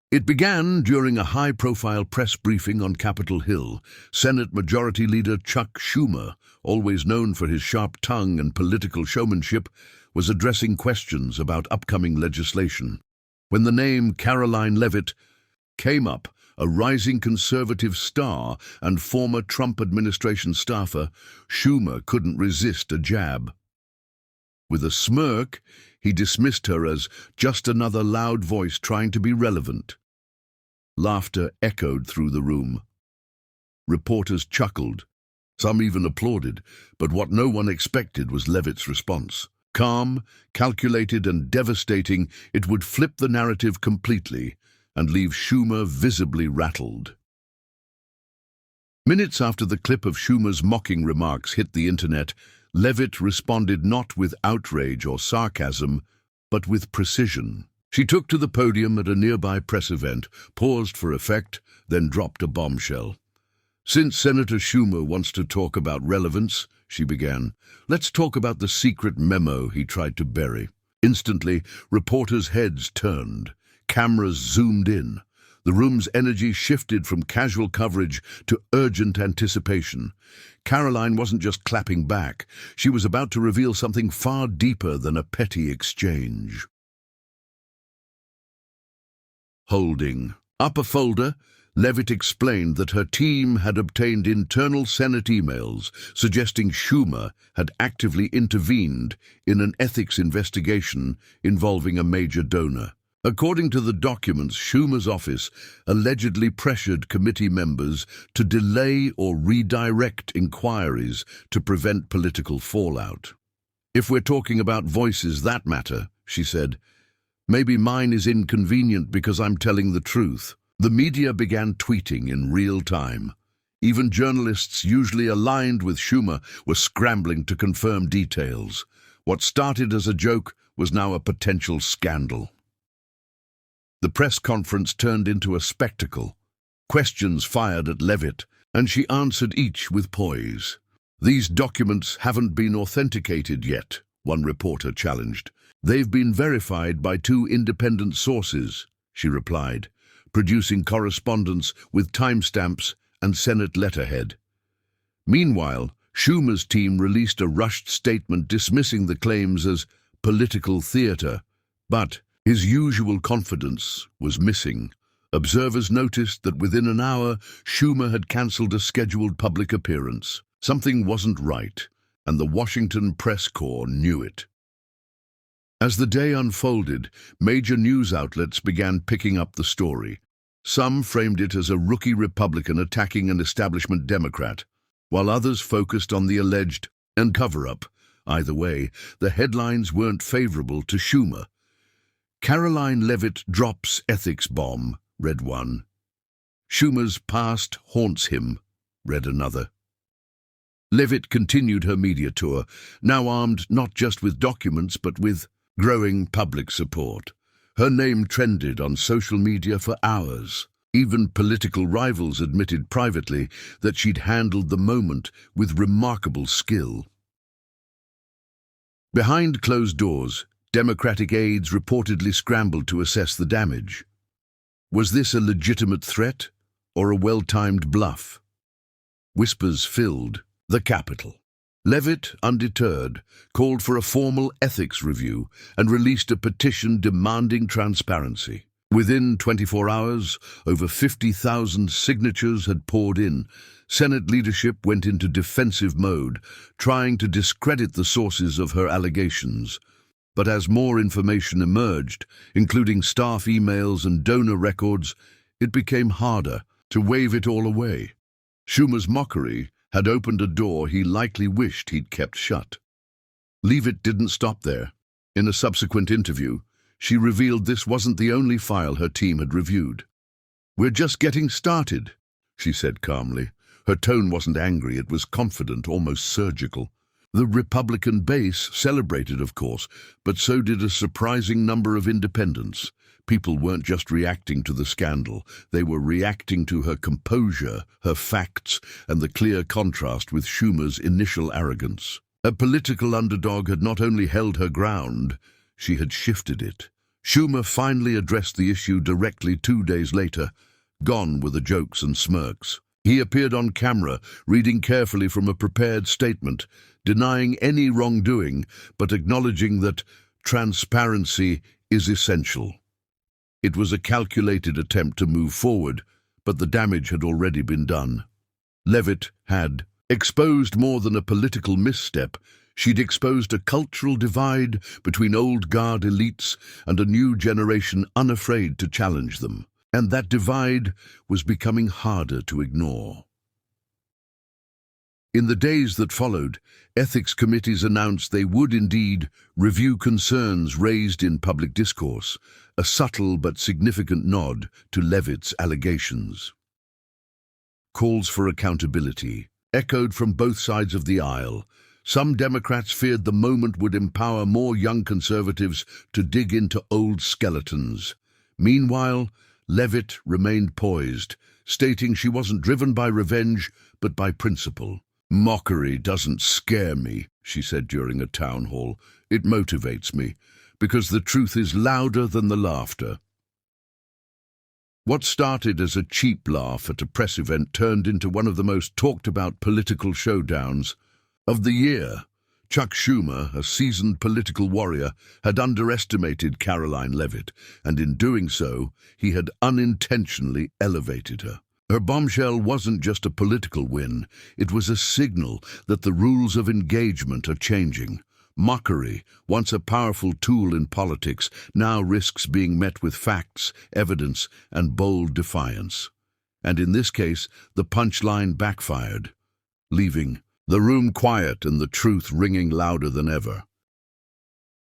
It began during a high-profile press briefing on Capitol Hill. Senate Majority Leader Chuck Schumer, always known for his sharp tongue and political showmanship, was addressing questions about upcoming legislation. When the name Karoline Leavitt came up, a rising conservative star and former Trump administration staffer, Schumer couldn't resist a jab. With a smirk, he dismissed her as just another loud voice trying to be relevant. Laughter echoed through the room. Reporters chuckled. Some even applauded, but what no one expected was Leavitt's response. Calm, calculated and devastating, it would flip the narrative completely and leave Schumer visibly rattled. Minutes after the clip of Schumer's mocking remarks hit the internet, Leavitt responded not with outrage or sarcasm, but with precision. She took to the podium at a nearby press event, paused for effect, then dropped a bombshell. "Since Senator Schumer wants to talk about relevance," she began, "let's talk about the secret memo he tried to bury." Instantly, reporters' heads turned. Cameras zoomed in. The room's energy shifted from casual coverage to urgent anticipation. Karoline wasn't just clapping back. She was about to reveal something far deeper than a petty exchange. Holding up a folder, Leavitt explained that her team had obtained internal Senate emails suggesting Schumer had actively intervened in an ethics investigation involving a major donor. According to the documents, Schumer's office allegedly pressured committee members to delay or redirect inquiries to prevent political fallout. "If we're talking about voices that matter," she said, "maybe mine is inconvenient because I'm telling the truth." The media began tweeting in real time. Even journalists usually aligned with Schumer were scrambling to confirm details. What started as a joke was now a potential scandal. The press conference turned into a spectacle. Questions fired at Leavitt, and she answered each with poise. "These documents haven't been authenticated yet," one reporter challenged. "They've been verified by 2 independent sources," she replied, producing correspondence with timestamps and Senate letterhead. Meanwhile, Schumer's team released a rushed statement dismissing the claims as political theater, but his usual confidence was missing. Observers noticed that within an hour, Schumer had cancelled a scheduled public appearance. Something wasn't right, and the Washington press corps knew it. As the day unfolded, major news outlets began picking up the story. Some framed it as a rookie Republican attacking an establishment Democrat, while others focused on the alleged cover-up. Either way, the headlines weren't favorable to Schumer. "Karoline Leavitt drops ethics bomb," read one. "Schumer's past haunts him," read another. Leavitt continued her media tour, now armed not just with documents but with growing public support. Her name trended on social media for hours. Even political rivals admitted privately that she'd handled the moment with remarkable skill. Behind closed doors, Democratic aides reportedly scrambled to assess the damage. Was this a legitimate threat or a well-timed bluff? Whispers filled the Capitol. Leavitt, undeterred, called for a formal ethics review and released a petition demanding transparency. Within 24 hours, over 50,000 signatures had poured in. Senate leadership went into defensive mode, trying to discredit the sources of her allegations. But as more information emerged, including staff emails and donor records, it became harder to wave it all away. Schumer's mockery had opened a door he likely wished he'd kept shut. Leavitt didn't stop there. In a subsequent interview, she revealed this wasn't the only file her team had reviewed. "We're just getting started," she said calmly. Her tone wasn't angry, it was confident, almost surgical. The Republican base celebrated, of course, but so did a surprising number of independents. People weren't just reacting to the scandal, they were reacting to her composure, her facts, and the clear contrast with Schumer's initial arrogance. A political underdog had not only held her ground, she had shifted it. Schumer finally addressed the issue directly 2 days later, gone were the jokes and smirks. He appeared on camera, reading carefully from a prepared statement, denying any wrongdoing, but acknowledging that transparency is essential. It was a calculated attempt to move forward, but the damage had already been done. Leavitt had exposed more than a political misstep. She'd exposed a cultural divide between old guard elites and a new generation unafraid to challenge them. And that divide was becoming harder to ignore. In the days that followed, ethics committees announced they would indeed review concerns raised in public discourse, a subtle but significant nod to Leavitt's allegations. Calls for accountability echoed from both sides of the aisle. Some Democrats feared the moment would empower more young conservatives to dig into old skeletons. Meanwhile, Leavitt remained poised, stating she wasn't driven by revenge, but by principle. "Mockery doesn't scare me," she said during a town hall. "It motivates me, because the truth is louder than the laughter." What started as a cheap laugh at a press event turned into one of the most talked-about political showdowns of the year. Chuck Schumer, a seasoned political warrior, had underestimated Karoline Leavitt, and in doing so, he had unintentionally elevated her. Her bombshell wasn't just a political win, it was a signal that the rules of engagement are changing. Mockery, once a powerful tool in politics, now risks being met with facts, evidence, and bold defiance. And in this case, the punchline backfired, leaving the room quiet and the truth ringing louder than ever.